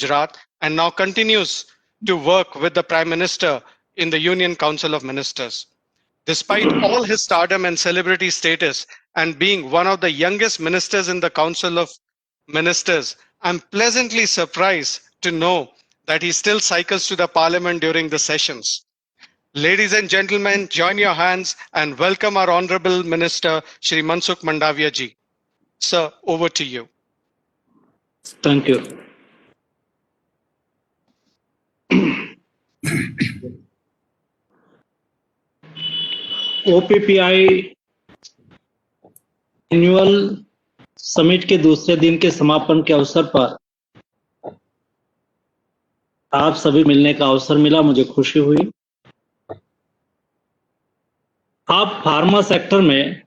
Gujarat and now continues to work with the Prime Minister in the Union Council of Ministers. Despite all his stardom and celebrity status and being one of the youngest ministers in the Council of Ministers, I'm pleasantly surprised to know that he still cycles to the Parliament during the sessions. Ladies and gentlemen, join your hands and welcome our Honorable Minister, Shri Mansukh Mandavia ji. Sir, over to you. Thank you. OPPI annual summit के दूसरे दिन के समापन के अवसर पर आप सभी मिलने का अवसर मिला, मुझे खुशी हुई। आप फार्मा सेक्टर में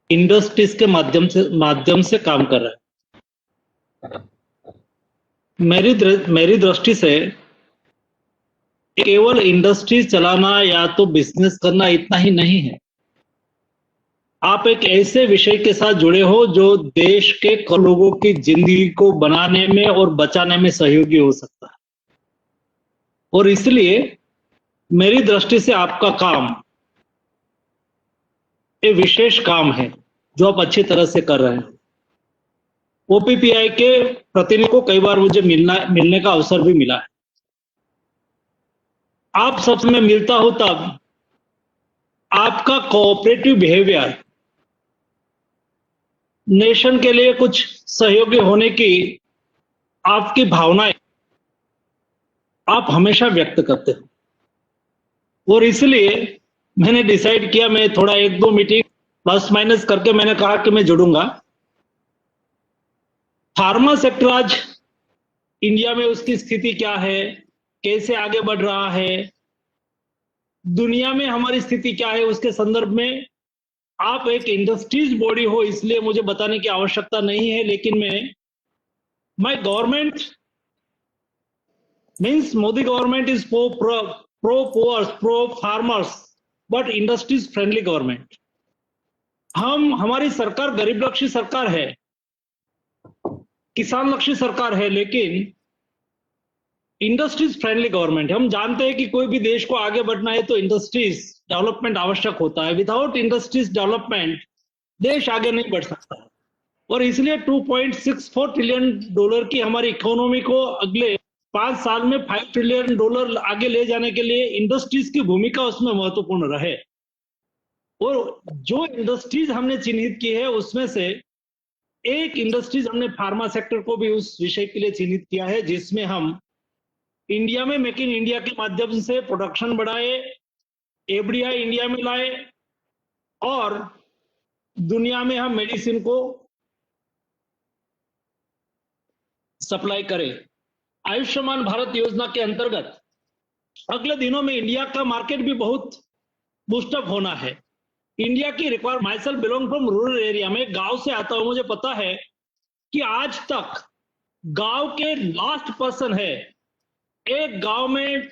इंडस्ट्रीज के माध्यम से काम कर रहे हैं। मेरी दृष्टि से केवल इंडस्ट्रीज चलाना या तो बिजनेस करना इतना ही नहीं है। आप एक ऐसे विषय के साथ जुड़े हो जो देश के लोगों की जिंदगी को बनाने में और बचाने में सहयोगी हो सकता है, और इसलिए मेरी दृष्टि से आपका काम एक विशेष काम है जो आप अच्छी तरह से कर रहे हैं। ओपीपीआई के प्रतिनिधि को कई बार मुझे मिलने का अवसर भी मिला है। आप सबसे मैं मिलता हूं तब आपका कोऑपरेटिव बिहेवियर, नेशन के लिए कुछ सहयोगी होने की आपकी भावनाएं आप हमेशा व्यक्त करते हो, और इसलिए मैंने डिसाइड किया, मैं थोड़ा 1-2 मीटिंग प्लस माइनस करके मैंने कहा कि मैं जुड़ूंगा। फार्मा सेक्टर आज इंडिया में उसकी स्थिति क्या है, कैसे आगे बढ़ रहा है, दुनिया में हमारी स्थिति क्या है, उसके संदर्भ में आप एक इंडस्ट्रीज बॉडी हो, इसलिए मुझे बताने की आवश्यकता नहीं है। लेकिन my government means Modi government is pro poors, pro farmers, but industries friendly government. हमारी सरकार गरीब लक्षी सरकार है, किसान लक्षी सरकार है, लेकिन इंडस्ट्रीज फ्रेंडली गवर्नमेंट है। हम जानते हैं कि कोई भी देश को आगे बढ़ना है तो इंडस्ट्रीज डेवलपमेंट आवश्यक होता है। विदाउट इंडस्ट्रीज डेवलपमेंट देश आगे नहीं बढ़ सकता, और इसलिए $2.64 ट्रिलियन की हमारी इकोनॉमी को अगले 5 साल में $5 ट्रिलियन आगे ले जाने के लिए इंडस्ट्रीज की भूमिका उसमें महत्वपूर्ण रहे। और जो इंडस्ट्रीज हमने चिन्हित की है उसमें से एक इंडस्ट्रीज हमने फार्मा सेक्टर को भी उस विषय के लिए चिन्हित किया है, जिसमें हम इंडिया में मेक इन इंडिया के माध्यम से प्रोडक्शन बढ़ाए, एफडीआई इंडिया में लाए, और दुनिया में हम मेडिसिन को सप्लाई करें। आयुष्मान भारत योजना के अंतर्गत अगले दिनों में इंडिया का मार्केट भी बहुत बूस्टअप होना है। इंडिया की require, my self belong from rural area में, गांव से आता हूं, मुझे पता है कि आज तक गांव के लास्ट पर्सन है, एक गांव में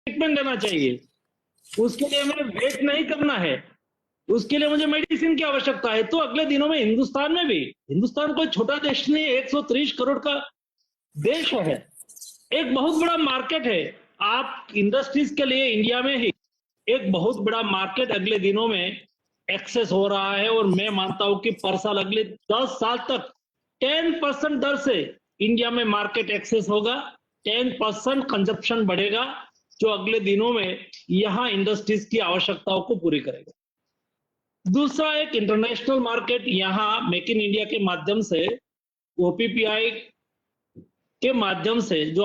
ट्रीटमेंट देना चाहिए, उसके लिए हमें वेट नहीं करना है, उसके लिए मुझे मेडिसिन की आवश्यकता है। तो अगले दिनों में हिंदुस्तान में भी, हिंदुस्तान कोई छोटा देश नहीं, 130 करोड़ का देश है, एक बहुत बड़ा मार्केट है। आप इंडस्ट्रीज के लिए इंडिया में ही एक बहुत बड़ा मार्केट अगले दिनों में एक्सेस हो रहा है, और मैं मानता हूं कि पर साल अगले 10 साल तक 10% दर से इंडिया में मार्केट एक्सेस होगा, 10% कंजप्शन बढ़ेगा, जो अगले दिनों में यहां इंडस्ट्रीज की आवश्यकताओं को पूरी करेगा। दूसरा, एक इंटरनेशनल मार्केट यहां मेक इन इंडिया के माध्यम से, ओपीपीआई के माध्यम से, जो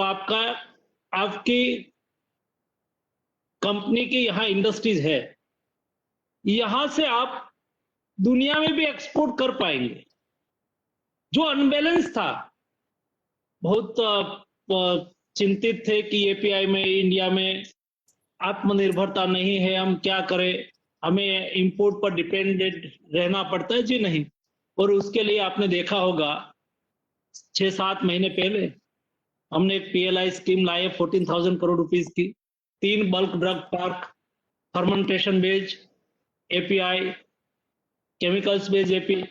आपकी कंपनी की यहां इंडस्ट्रीज है, यहां से आप दुनिया में भी एक्सपोर्ट कर पाएंगे। जो अनबैलेंस था, बहुत चिंतित थे कि एपीआई में इंडिया में आत्मनिर्भरता नहीं है, हम क्या करें, हमें इंपोर्ट पर डिपेंडेंट रहना पड़ता है। जी नहीं। और उसके लिए आपने देखा होगा 6-7 महीने पहले हमने एक पीएलआई स्कीम लाई है 14,000 करोड़ रुपीस की, 3 bulk drug park, fermentation based API, chemicals based API,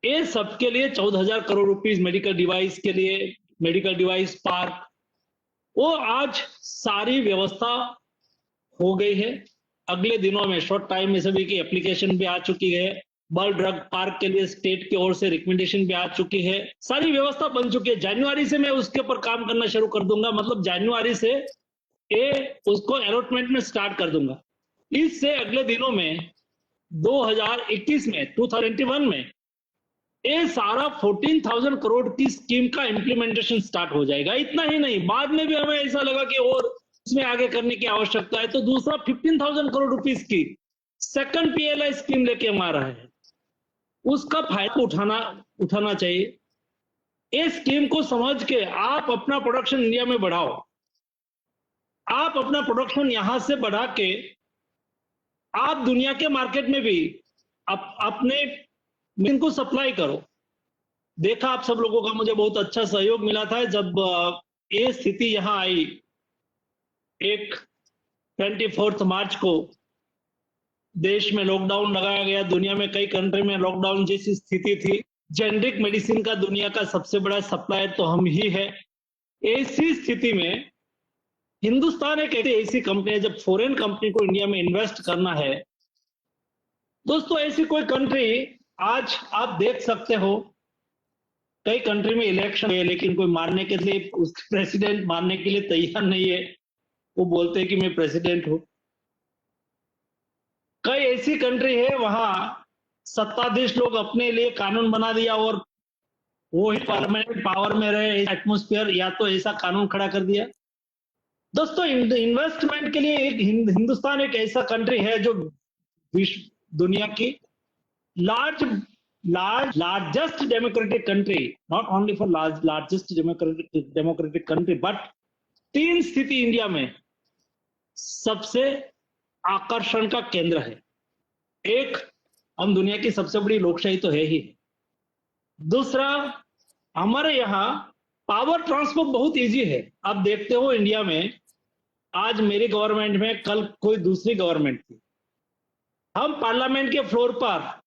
ये सबके लिए 14,000 करोड़ रुपीस, मेडिकल डिवाइस के लिए मेडिकल डिवाइस पार्क, वो आज सारी व्यवस्था हो गई है। अगले दिनों में शॉर्ट टाइम में सभी की एप्लीकेशन भी आ चुकी है, बल्क ड्रग पार्क के लिए स्टेट की ओर से रिकमेंडेशन भी आ चुकी है, सारी व्यवस्था बन चुकी है। जनवरी से मैं उसके ऊपर काम करना शुरू कर दूंगा, मतलब जनवरी से उसको अलॉटमेंट में स्टार्ट कर दूंगा। इससे अगले दिनों में 2021 में 2021 में ये सारा 14,000 करोड़ की स्कीम का इंप्लीमेंटेशन स्टार्ट हो जाएगा। इतना ही नहीं, बाद में भी हमें ऐसा लगा कि और उसमें आगे करने की आवश्यकता है, तो दूसरा 15,000 करोड़ रुपीस की सेकंड पीएलआई स्कीम लेके हम आ रहा है, उसका फायदा उठाना चाहिए। इस स्कीम को समझ के आप अपना प्रोडक्शन इंडिया में बढ़ाओ, आप अपना प्रोडक्शन यहां से बढ़ा के आप दुनिया के मार्केट में भी अपने इनको सप्लाई करो। देखा आप सब लोगों का मुझे बहुत अच्छा सहयोग मिला था जब ये स्थिति यहां आई। एक 24 मार्च को देश में लॉकडाउन लगाया गया, दुनिया में कई कंट्री में लॉकडाउन जैसी स्थिति थी। जेनरिक मेडिसिन का दुनिया का सबसे बड़ा सप्लायर तो हम ही है। ऐसी स्थिति में हिंदुस्तान एक ऐसी कंपनी है, जब फॉरेन कंपनी को इंडिया में इन्वेस्ट करना है, दोस्तों ऐसी कोई कंट्री आज आप देख सकते हो, कई कंट्री में इलेक्शन है लेकिन कोई मारने के लिए, उस प्रेसिडेंट मारने के लिए तैयार नहीं है, वो बोलते हैं कि मैं प्रेसिडेंट हूं। कई ऐसी कंट्री है वहां सत्ताधीश लोग अपने लिए कानून बना दिया और वो ही परमानेंट पावर में रहे, एटमॉस्फेयर, या तो ऐसा कानून खड़ा कर दिया। दोस्तों इन्वेस्टमेंट के लिए हिंदुस्तान एक ऐसा कंट्री है जो विश्व दुनिया की largest democratic country, not only for largest democratic country, but 3 स्थिति इंडिया में सबसे आकर्षण का केंद्र है। एक, हम दुनिया की सबसे बड़ी लोकशाही तो है ही। दूसरा, हमारे यहाँ पावर ट्रांसफर बहुत इजी है। आप देखते हो इंडिया में, आज मेरी गवर्नमेंट में, कल कोई दूसरी गवर्नमेंट थी, हम पार्लियामेंट के फ्लोर पर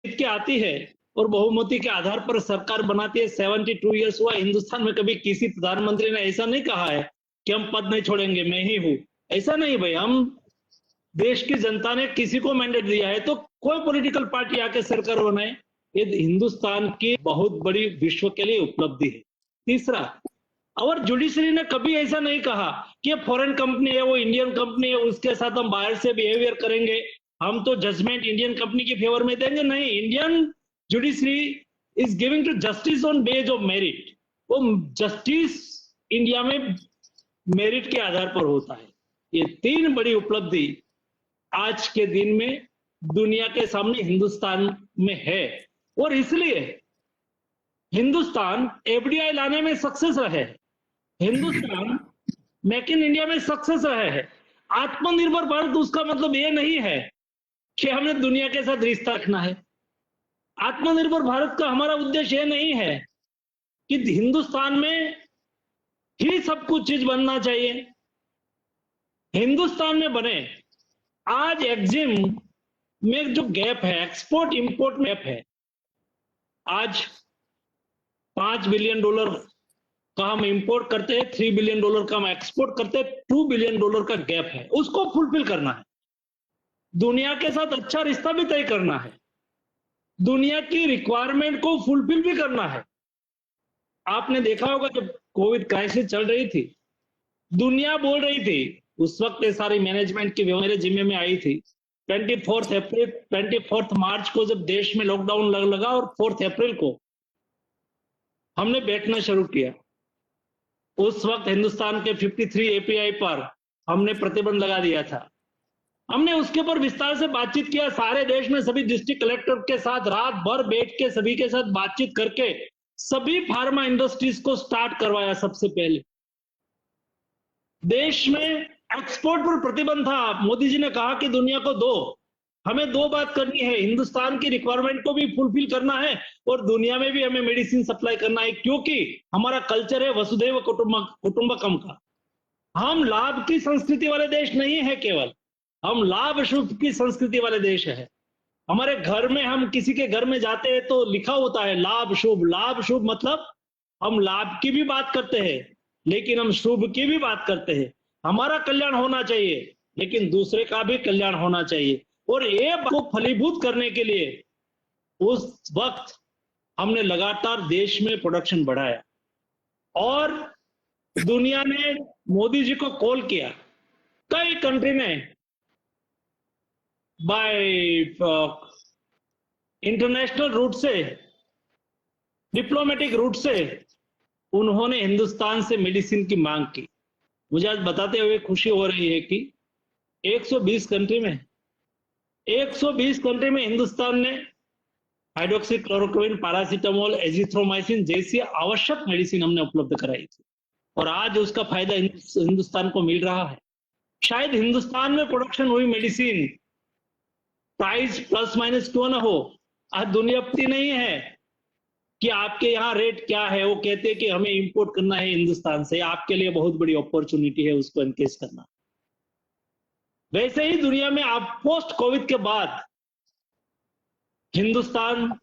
के आती है और बहुमति के आधार पर सरकार बनाती है। 72 ईयर्स हुआ हिंदुस्तान में, कभी किसी प्रधानमंत्री ने ऐसा नहीं कहा है कि हम पद नहीं छोड़ेंगे, मैं ही हूं। ऐसा नहीं भाई, हम देश की जनता ने किसी को मैंडेट दिया है तो कोई पॉलिटिकल पार्टी आके सरकार बनाए, ये हिंदुस्तान की बहुत बड़ी विश्व के लिए उपलब्धि है। तीसरा, और जुडिशरी ने कभी ऐसा नहीं कहा कि ये फॉरेन कंपनी है, वो इंडियन कंपनी है, उसके साथ हम बाहर से बिहेवियर करेंगे, हम तो जजमेंट इंडियन कंपनी के फेवर में देंगे। नहीं, Indian judiciary is giving to justice on base of merit. वो जस्टिस इंडिया में मेरिट के आधार पर होता है। ये 3 बड़ी उपलब्धि आज के दिन में दुनिया के सामने हिंदुस्तान में है, और इसलिए हिंदुस्तान एफडीआई लाने में सक्सेस रहे, हिंदुस्तान मेक इन इंडिया में सक्सेस रहे है। आत्मनिर्भर भारत उसका मतलब ये नहीं है कि हमने दुनिया के साथ रिश्ता रखना है। आत्मनिर्भर भारत का हमारा उद्देश्य ये नहीं है कि हिंदुस्तान में ही सब कुछ चीज बनना चाहिए। हिंदुस्तान में बने, आज एक्जिम में जो गैप है, एक्सपोर्ट इंपोर्ट में गैप है, आज $5 बिलियन का हम इंपोर्ट करते हैं, $3 बिलियन का हम एक्सपोर्ट करते हैं, $2 बिलियन का गैप है, उसको फुलफिल करना है। दुनिया के साथ अच्छा रिश्ता भी तय करना है, दुनिया की रिक्वायरमेंट को फुलफिल भी करना है। आपने देखा होगा जब कोविड क्राइसिस चल रही थी, दुनिया बोल रही थी, उस वक्त ये सारी मैनेजमेंट की मेरे जिम्मे में आई थी। 24 मार्च को जब देश में लॉकडाउन लगा और 4 अप्रैल को हमने बैठना शुरू किया, उस वक्त हिंदुस्तान के 53 एपीआई पर हमने प्रतिबंध लगा दिया था। हमने उसके ऊपर विस्तार से बातचीत किया, सारे देश में सभी डिस्ट्रिक्ट कलेक्टर के साथ रात भर बैठ के सभी के साथ बातचीत करके सभी फार्मा इंडस्ट्रीज को स्टार्ट करवाया। सबसे पहले देश में एक्सपोर्ट पर प्रतिबंध था। मोदी जी ने कहा कि दुनिया को हमें 2 बात करनी है, हिंदुस्तान की रिक्वायरमेंट को भी फुलफिल करना है और दुनिया में भी हमें मेडिसिन सप्लाई करना है, क्योंकि हमारा कल्चर है वसुधैव कुटुंबकम का। हम लाभ की संस्कृति वाले देश नहीं है, केवल हम लाभ शुभ की संस्कृति वाले देश है। हमारे घर में, हम किसी के घर में जाते हैं तो लिखा होता है लाभ शुभ। लाभ शुभ मतलब हम लाभ की भी बात करते हैं, लेकिन हम शुभ की भी बात करते हैं। हमारा कल्याण होना चाहिए, लेकिन दूसरे का भी कल्याण होना चाहिए। और ये बात को फलीभूत करने के लिए उस वक्त हमने लगातार देश में प्रोडक्शन बढ़ाया और दुनिया ने मोदी जी को कॉल किया। कई कंट्री ने बाय इंटरनेशनल रूट से, डिप्लोमेटिक रूट से उन्होंने हिंदुस्तान से मेडिसिन की मांग की। मुझे आज बताते हुए खुशी हो रही है कि 120 कंट्री में हिंदुस्तान ने हाइड्रोक्सीक्लोरोक्विन, पैरासीटामोल, एजिथ्रोमाइसिन जैसी आवश्यक मेडिसिन हमने उपलब्ध कराई थी और आज उसका फायदा हिंदुस्तान को मिल रहा है। शायद हिंदुस्तान में प्रोडक्शन हुई मेडिसिन प्राइस प्लस माइनस क्यों ना हो, आज दुनिया अपनी नहीं है कि आपके यहाँ रेट क्या है। वो कहते हैं कि हमें इंपोर्ट करना है हिंदुस्तान से, आपके लिए बहुत बड़ी अपॉर्चुनिटी है उसको एनकेज करना। वैसे ही दुनिया में आप पोस्ट कोविड के बाद हिंदुस्तान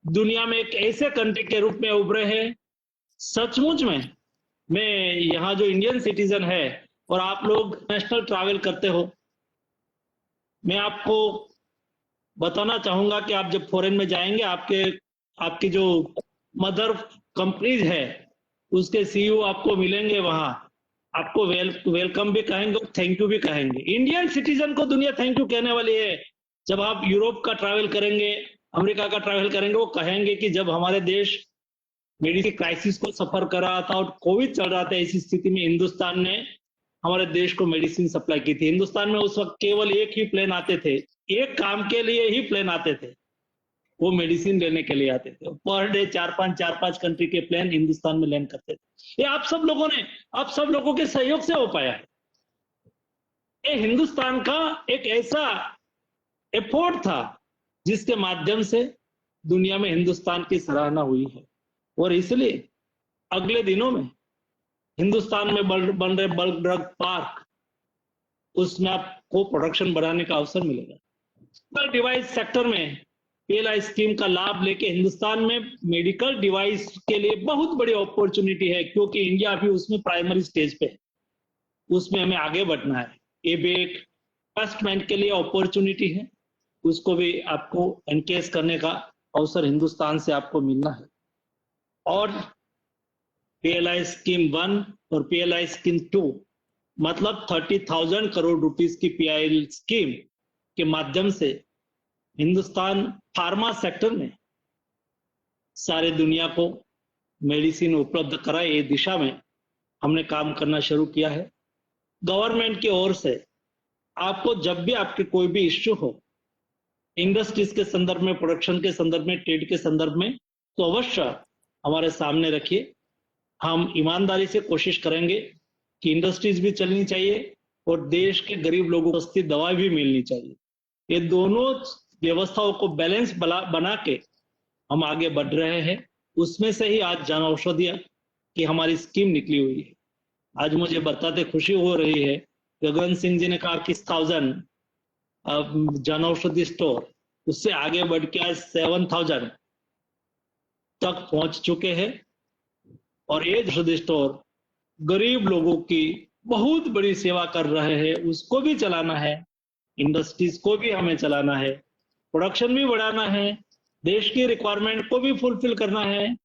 दुनिया में एक ऐसे कंट्री के रूप में उभरे हैं। सचमुच में मैं यहाँ जो इंडियन सिटीजन है और आप लोग नेशनल ट्रैवल करते हो, मैं आपको बताना चाहूंगा कि आप जब फॉरेन में जाएंगे, आपकी जो मदर कंपनीज है उसके सीईओ आपको मिलेंगे, वहां आपको वेलकम भी कहेंगे और थैंक यू भी कहेंगे। इंडियन सिटीजन को दुनिया थैंक यू कहने वाली है। जब आप यूरोप का ट्रैवल करेंगे, अमेरिका का ट्रैवल करेंगे, वो कहेंगे कि जब हमारे देश मेडिकल क्राइसिस को सफर कर रहा था और कोविड चल रहा था, ऐसी स्थिति में हिंदुस्तान ने हमारे देश को मेडिसिन सप्लाई की थी। हिंदुस्तान में उस वक्त केवल एक ही प्लेन आते थे, एक काम के लिए ही प्लेन आते थे, वो मेडिसिन लेने के लिए आते थे। पर डे 4-5 कंट्री के प्लेन हिंदुस्तान में लैंड करते थे। ये आप सब लोगों के सहयोग से हो पाया है। ये हिंदुस्तान का एक ऐसा एफर्ट था जिसके माध्यम से दुनिया में हिंदुस्तान की सराहना हुई है और इसलिए अगले दिनों में हिंदुस्तान में बन रहे बल्क ड्रग पार्क, उसमें आपको प्रोडक्शन बढ़ाने का अवसर मिलेगा। डिवाइस सेक्टर में पीएलआई स्कीम का लाभ लेके हिंदुस्तान में मेडिकल डिवाइस के लिए बहुत बड़ी अपॉर्चुनिटी है, क्योंकि इंडिया अभी उसमें प्राइमरी स्टेज पे है, उसमें हमें आगे बढ़ना है। ये भी एक इन्वेस्टमेंट के लिए अपॉर्चुनिटी है, उसको भी आपको एनकेज करने का अवसर हिंदुस्तान से आपको मिलना है। और पीएलआई स्कीम 1 और पीएलआई स्कीम 2 मतलब 30,000 करोड़ रुपीस की पीएलआई स्कीम के माध्यम से हिंदुस्तान फार्मा सेक्टर में सारे दुनिया को मेडिसिन उपलब्ध कराए, ये दिशा में हमने काम करना शुरू किया है। गवर्नमेंट की ओर से आपको जब भी आपके कोई भी इश्यू हो, इंडस्ट्रीज के संदर्भ में, प्रोडक्शन के संदर्भ में, ट्रेड के संदर्भ में, तो अवश्य हमारे सामने रखिए। हम ईमानदारी से कोशिश करेंगे कि इंडस्ट्रीज भी चलनी चाहिए और देश के गरीब लोगों को सस्ती दवा भी मिलनी चाहिए। ये दोनों व्यवस्थाओं को बैलेंस बना के हम आगे बढ़ रहे हैं। उसमें से ही आज जन औषधि की हमारी स्कीम निकली हुई है। आज मुझे बताते खुशी हो रही है, गगन सिंह जी ने कहा कि 1000 जन औषधि स्टोर, उससे आगे बढ़ के आज 7000 तक पहुंच चुके हैं। और ये औषधि स्टोर गरीब लोगों की बहुत बड़ी सेवा कर रहे हैं। उसको भी चलाना है, इंडस्ट्रीज को भी हमें चलाना है, प्रोडक्शन भी बढ़ाना है, देश की रिक्वायरमेंट को भी फुलफिल करना है,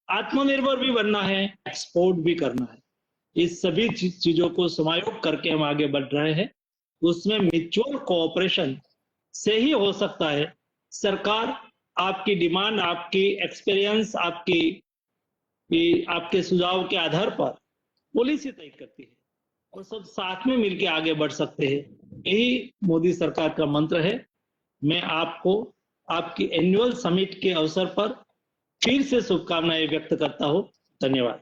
आत्मनिर्भर भी बनना है, एक्सपोर्ट भी करना है। इस सभी चीजों को समायोग करके हम आगे बढ़ रहे हैं। उसमें म्यूचुअल कोऑपरेशन से ही हो सकता है। सरकार आपकी डिमांड, आपकी एक्सपीरियंस, आपके सुझाव के आधार पर पॉलिसी तय करती है और सब साथ में मिलकर आगे बढ़ सकते हैं। यही मोदी सरकार का मंत्र है। मैं आपको आपकी एनुअल समिट के अवसर पर फिर से शुभकामनाएं व्यक्त करता हूं। धन्यवाद।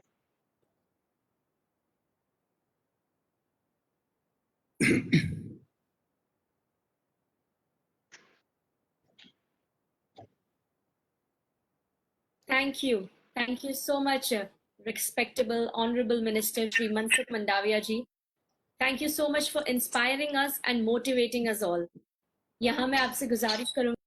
Thank you. Thank you so much, respectable Honorable Minister Shri Mansukh Mandaviya ji. Thank you so much for inspiring us and motivating us all. यहाँ मैं आपसे गुजारिश करूंगी